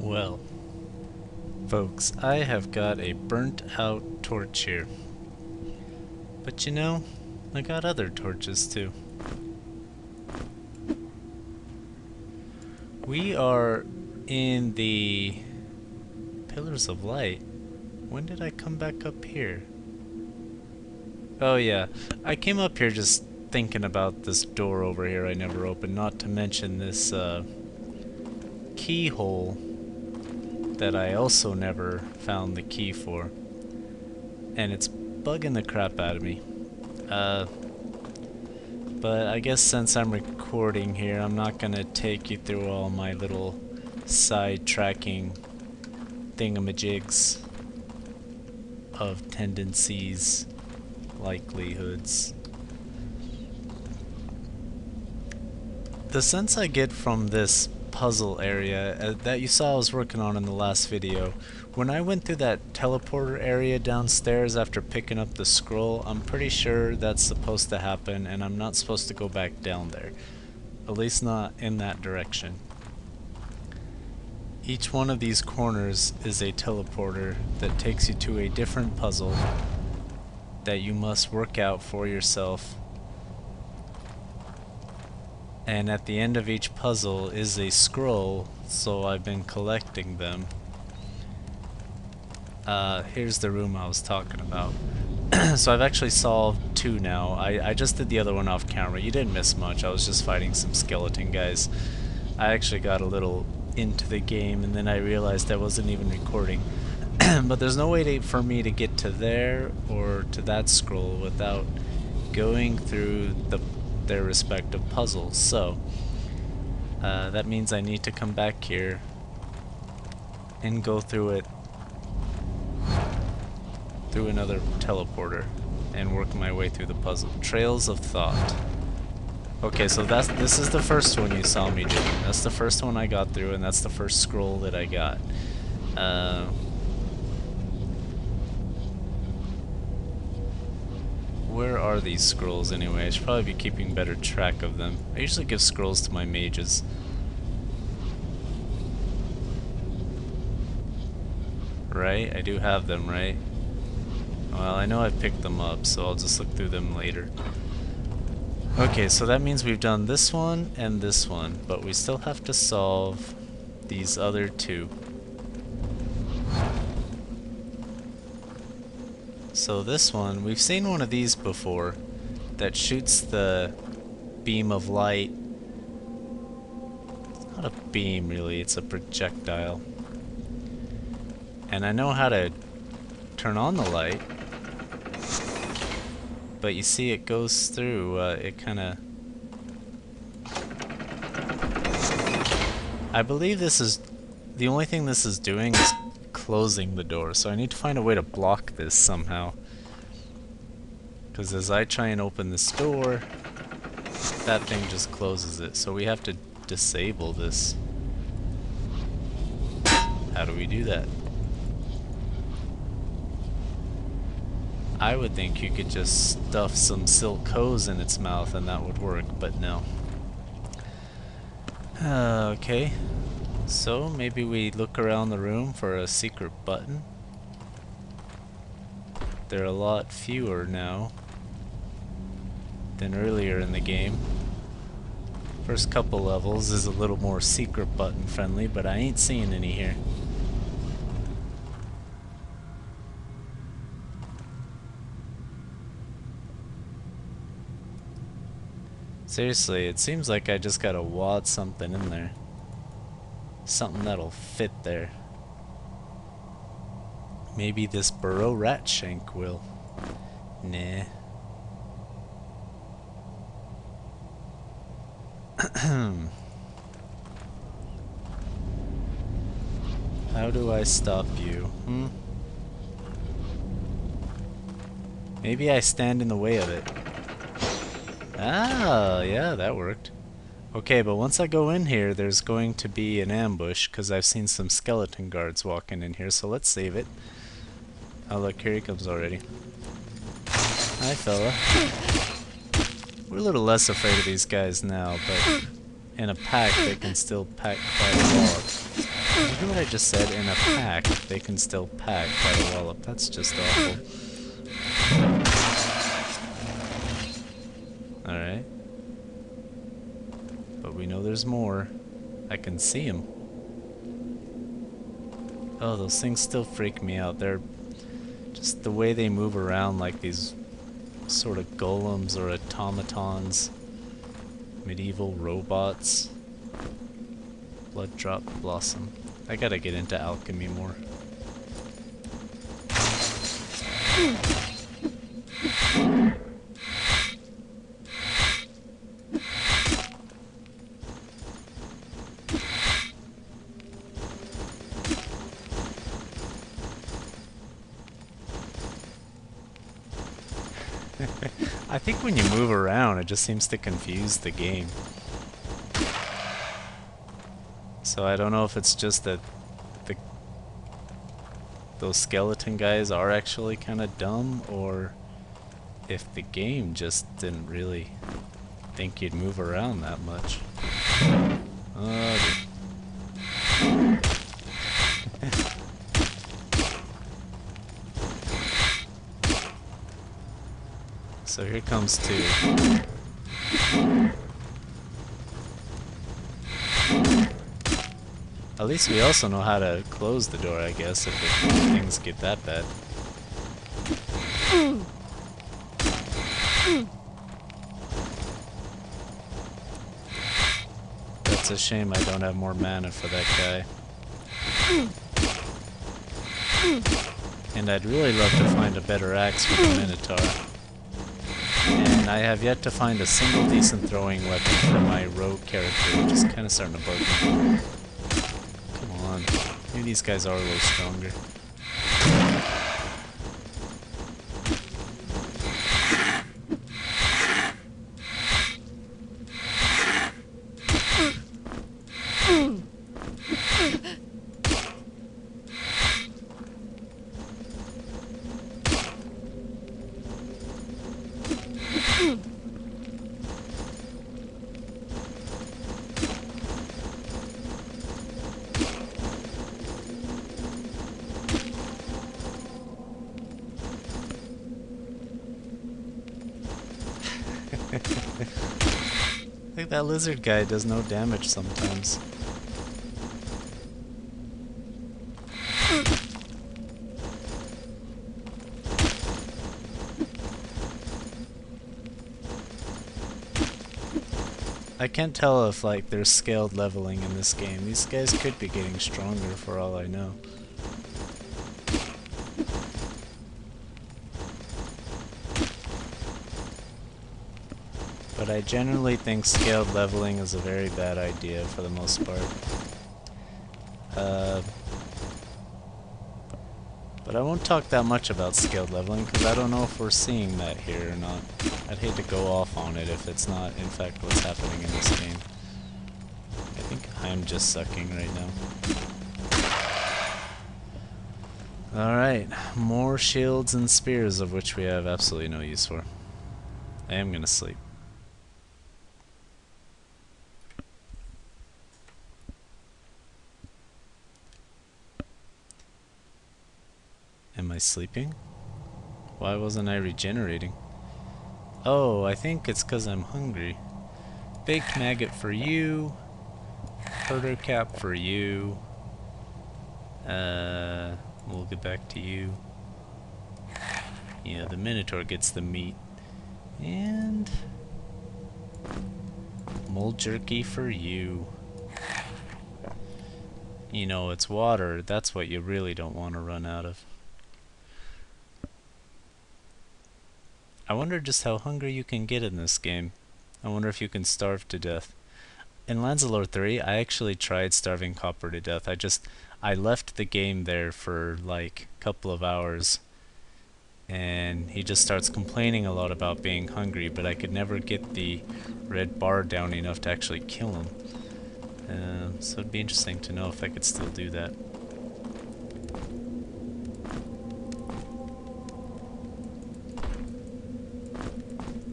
Well, folks, I have got a burnt out torch here. But you know, I got other torches too. We are in the Pillars of Light. When did I come back up here? Oh yeah, I came up here just thinking about this door over here I never opened, not to mention this keyhole that I also never found the key for. And it's bugging the crap out of me. But I guess since I'm recording here, I'm not gonna take you through all my little side-tracking thingamajigs of tendencies, likelihoods. The sense I get from this puzzle area that you saw I was working on in the last video, when I went through that teleporter area downstairs after picking up the scroll, I'm pretty sure that's supposed to happen and I'm not supposed to go back down there. At least not in that direction. Each one of these corners is a teleporter that takes you to a different puzzle that you must work out for yourself. And at the end of each puzzle is a scroll, so I've been collecting them. Here's the room I was talking about. So I've actually solved 2 now. I just did the other one off camera. You didn't miss much. I was just fighting some skeleton guys. I actually got a little into the game and then I realized I wasn't even recording. But there's no way for me to get to there or to that scroll without going through their respective puzzles. So that means I need to come back here and go through it through another teleporter and work my way through the puzzle. Trails of Thought. Okay, so this is the first one you saw me doing. That's the first one I got through, and that's the first scroll that I got. Where are these scrolls anyway? I should probably be keeping better track of them. I usually give scrolls to my mages. Right? I do have them, right? Well, I know I picked them up, so I'll just look through them later. Okay, so that means we've done this one and this one, but we still have to solve these other 2. So this one, we've seen one of these before that shoots the beam of light. It's not a beam really, it's a projectile. And I know how to turn on the light, but you see it goes through, it kinda... I believe this is... the only thing this is doing is closing the door, so I need to find a way to block this somehow. Because as I try and open this door, that thing just closes it, so we have to disable this. How do we do that? I would think you could just stuff some silk hose in its mouth and that would work, but no. Okay, so maybe we look around the room for a secret button. They're a lot fewer now than earlier in the game. First couple levels is a little more secret button friendly, but I ain't seeing any here. Seriously, it seems like I just gotta wad something in there. Something that'll fit there. Maybe this burrow rat shank will. Nah. How do I stop you? Maybe I stand in the way of it. Ah, yeah, that worked. Okay, but once I go in here, there's going to be an ambush, because I've seen some skeleton guards walking in here, so let's save it. Oh look, here he comes already. Hi, fella. We're a little less afraid of these guys now, but in a pack they can still pack quite a lot. what I just said? In a pack, they can still pack by the wallop. That's just awful. Alright. But we know there's more. I can see them. Oh, those things still freak me out. They're just the way they move around like these sort of golems or automatons. Medieval robots. Blood drop blossom. I gotta get into alchemy more. I think when you move around, it just seems to confuse the game. So I don't know if it's just that those skeleton guys are actually kind of dumb, or if the game just didn't really think you'd move around that much. Oh, so here comes two. At least we also know how to close the door, I guess, if things get that bad. That's a shame I don't have more mana for that guy. And I'd really love to find a better axe for the Minotaur. And I have yet to find a single decent throwing weapon for my rogue character, which is kind of starting to bug me. Come on. Maybe these guys are a little stronger. I think that lizard guy does no damage sometimes. I can't tell if like there's scaled leveling in this game. These guys could be getting stronger for all I know. But I generally think scaled leveling is a very bad idea for the most part. But I won't talk that much about scaled leveling because I don't know if we're seeing that here or not. I'd hate to go off on it if it's not in fact what's happening in this game. I think I'm just sucking right now. Alright, more shields and spears of which we have absolutely no use for. I am gonna sleep. Am I sleeping? Why wasn't I regenerating? Oh, I think it's because I'm hungry. Baked maggot for you. Herder cap for you. We'll get back to you. Yeah, the Minotaur gets the meat. And mole jerky for you. You know, it's water. That's what you really don't want to run out of. I wonder just how hungry you can get in this game. I wonder if you can starve to death. In Lancelot 3, I actually tried starving Copper to death. I left the game there for like a couple of hours. And he just starts complaining a lot about being hungry, but I could never get the red bar down enough to actually kill him. So it'd be interesting to know if I could still do that.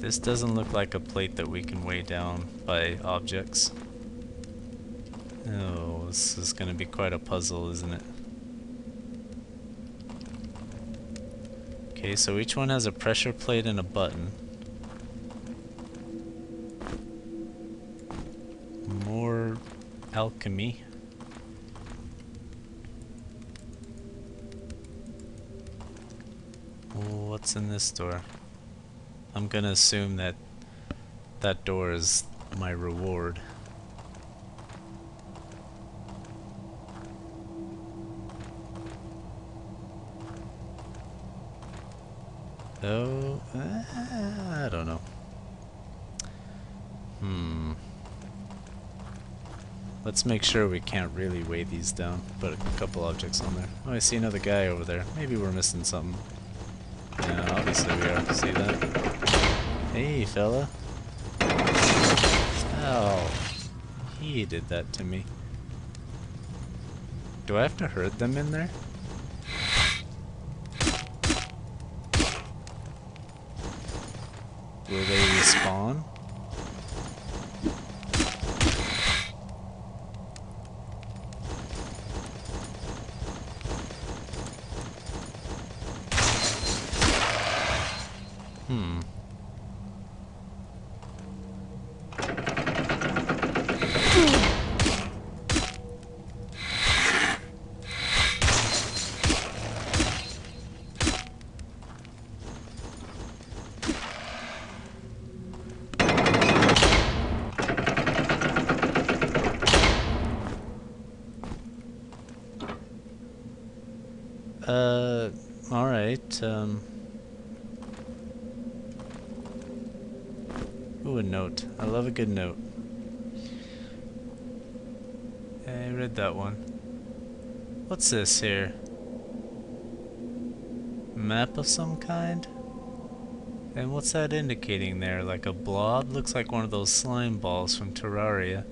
This doesn't look like a plate that we can weigh down by objects. Oh, this is gonna be quite a puzzle, isn't it? Okay, so each one has a pressure plate and a button. More alchemy. What's in this door? I'm gonna assume that that door is my reward. Oh, I don't know. Let's make sure we can't really weigh these down. Put a couple objects on there. Oh, I see another guy over there. Maybe we're missing something. Yeah, obviously we are. See that? Hey, fella. Oh, he did that to me. Do I have to herd them in there? Will they respawn? Alright, ooh, a note. I love a good note. I read that one. What's this here? Map of some kind? And what's that indicating there? Like a blob? Looks like one of those slime balls from Terraria.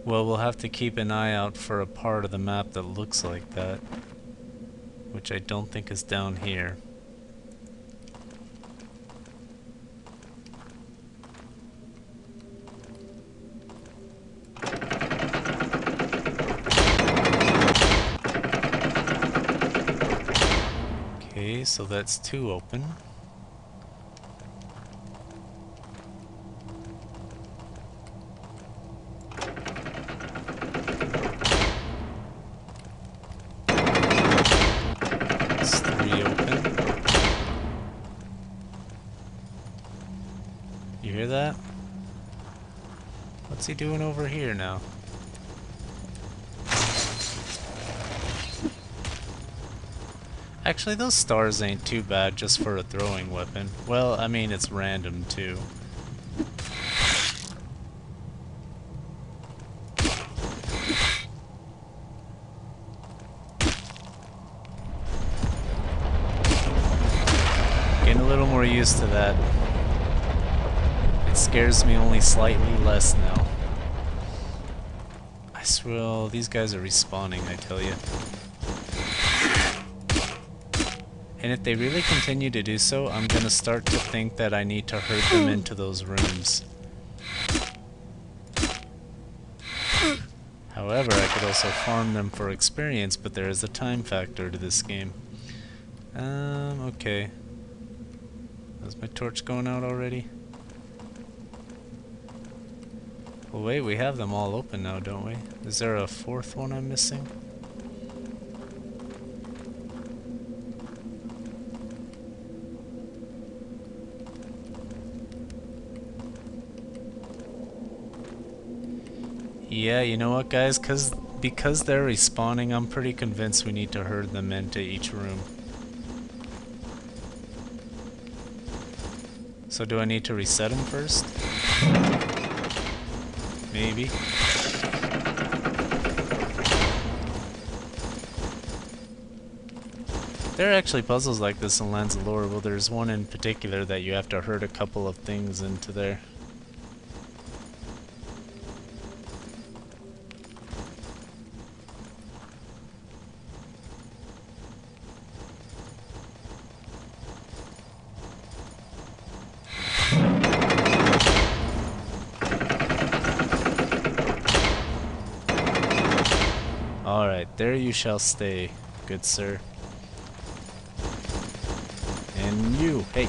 Well, we'll have to keep an eye out for a part of the map that looks like that, which I don't think is down here. Okay, so that's 2 open. You hear that? What's he doing over here now? Actually, those stars ain't too bad just for a throwing weapon. Well, I mean, it's random too. Getting a little more used to that. It scares me only slightly less now. I swear, these guys are respawning, I tell you. And if they really continue to do so, I'm gonna start to think that I need to herd them into those rooms. However, I could also farm them for experience, but there is a time factor to this game. Okay. Is my torch going out already? Well, wait, we have them all open now, don't we? Is there a 4th one I'm missing? Yeah, you know what, guys? Because they're respawning, I'm pretty convinced we need to herd them into each room. So do I need to reset them first? Maybe. There are actually puzzles like this in Lands of Lore. Well, there's one in particular that you have to herd a couple of things into there. Alright, there you shall stay, good sir. And you, hey!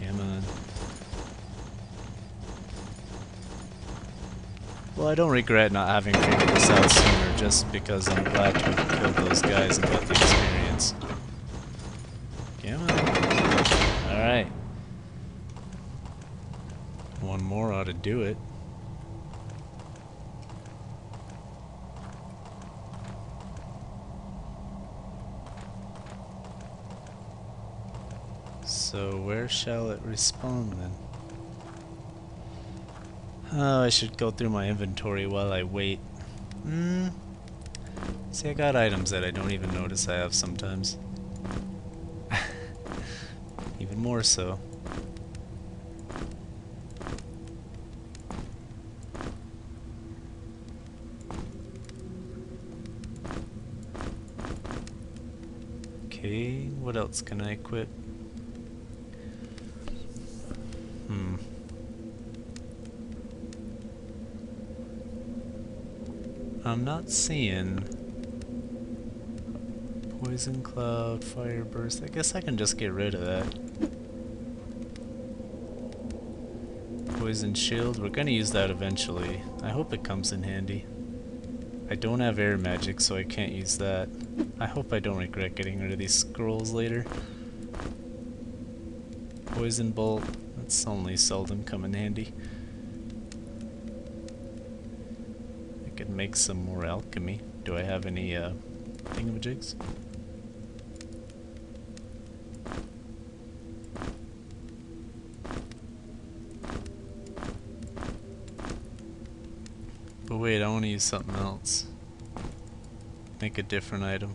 Come on. Well, I don't regret not having figured this out sooner, just because I'm glad to have killed those guys and got the experience. Come on. Alright. One more ought to do it. So where shall it respawn then? Oh, I should go through my inventory while I wait. See, I got items that I don't even notice I have sometimes. Even more so. Okay, what else can I equip? I'm not seeing poison cloud, fire burst. I guess I can just get rid of that. Poison shield, we're gonna use that eventually. I hope it comes in handy. I don't have air magic, so I can't use that. I hope I don't regret getting rid of these scrolls later. Poison bolt, that's only seldom come in handy. I could make some more alchemy. Do I have any thingamajigs? But wait, I want to use something else. Make a different item.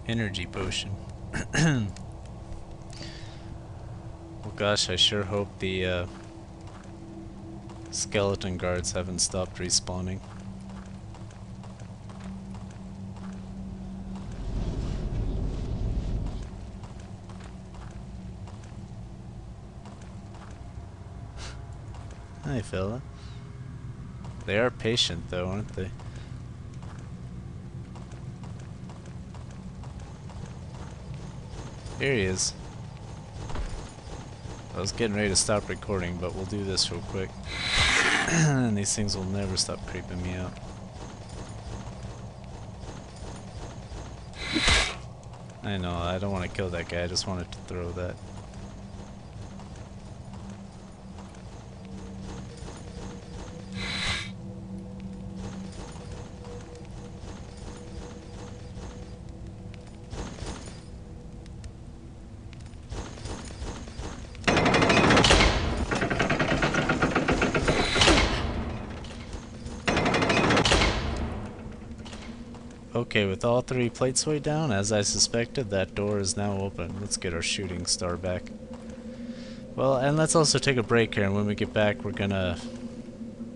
Energy potion. Well, gosh, I sure hope the skeleton guards haven't stopped respawning. Hi, fella. They are patient, though, aren't they? Here he is. I was getting ready to stop recording, but we'll do this real quick. And these things will never stop creeping me out. I know, I don't want to kill that guy, I just wanted to throw that. Okay, with all three plates way down, as I suspected, that door is now open. Let's get our shooting star back. Well, and let's also take a break here, and when we get back, we're gonna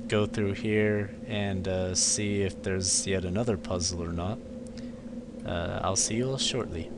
go through here and see if there's yet another puzzle or not. I'll see you all shortly.